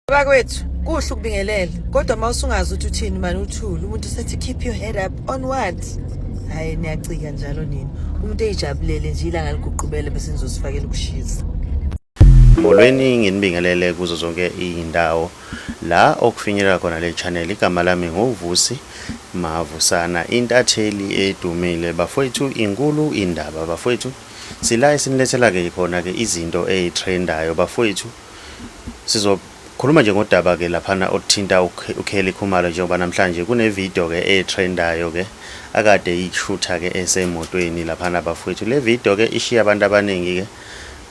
Bakwethu kuhle ukubingelela kodwa mawusungazi ukuthi uthini manje uthula umuntu sethi keep your head up on what hayi niyacika njalo nini umuntu ejabulele nje ilanga liguqubele bese nizosifakela ukushisa. Molweni nginibingelele kuzo zonke indawo la okufinyelela khona le channel. Igama lami ngovusi Mavusana, intatheli edumile bafowethu, inkulu indaba bafowethu. Sila isinilethela ke khona ke izinto ezitrendayo bafowethu. Sizokhuluma nje ngodaba ke laphana othinta ukhele khumalo njengoba namhlanje kune video ke etrendayo ke akade ishutha ke esemotweni laphana bafowethu. Le video ke ishiya abantu abaningi ke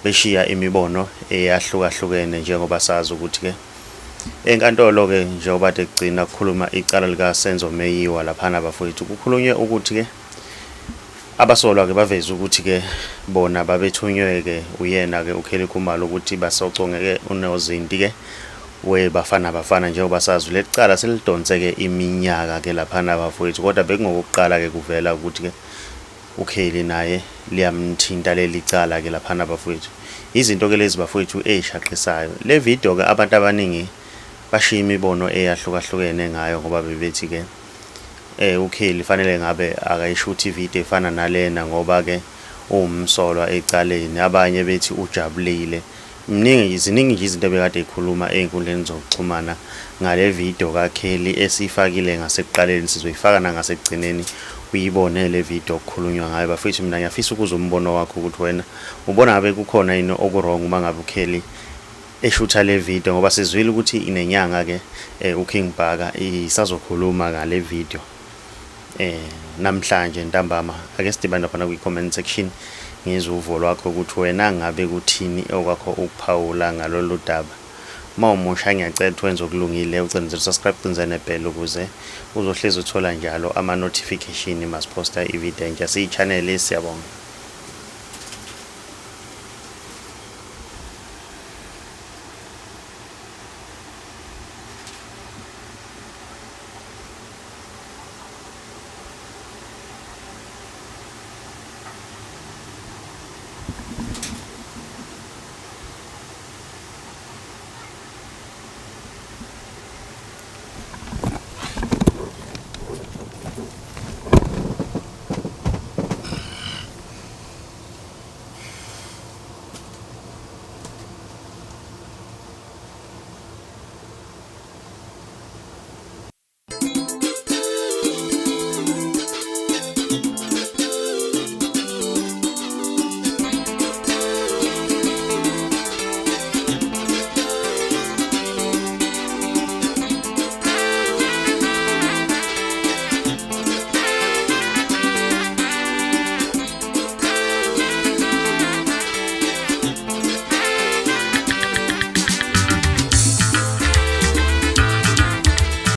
beshiya imibono eyahlukahlukene njengoba sazi ukuthi ke enkantolo ke njengoba tegcina ukukhuluma icala lika Senzo Meyiwa laphana bafowethu kukhulunywe ukuthi ke abasolwa ke baveza ukuthi ke bona babethunywe ke uyena ke ukhele khumalo ukuthi basocongeke unozinti ke bafana njengoba sazi le cala selidonse ke iminyaka ke laphana bafowethu, kodwa bekungokuqala ke kuvela ukuthi ke ukheli naye liyamthinta leli cala ke laphana bafowethu. Izinto ke lezi bafowethu ezishaqisayo. Le video ke abantu abaningi bashiya imibono eyahlukahlukene ngayo ngoba bebethi ke ukheli fanele ngabe akayishuthi video efana nalena ngoba ke umsolwa ecaleni, abanye bethi ujabulile. Ziningi nje izinto bekade ikhuluma ezinkundleni zokuxhumana ngale video kakheli esifakile ngasekuqaleni, sizoyifaka nangasegcineni uyibone le video okukhulunywa ngayo bafethu. Mina ngiyafisa ukuza umbono wakho ukuthi wena ubona ngabe kukhona yini okurong uma ngabe ukheli eshutha le video ngoba sizwile ukuthi inenyanga ke uKing Bhaka isazokhuluma ngale video namhlanje ntambama. Ake sidibane khona kwi-comment section ngizwe uvo lwakho ukuthi wena ngabe kuthini okwakho ukuphawula ngalolu daba. Mawumusha ngiyacela wenze okulungile ucinize subscribe kunze nebell ukuze uzohlezi uthola njalo ama notification masiposta i-video entsha siyi-channel. Siyabonga.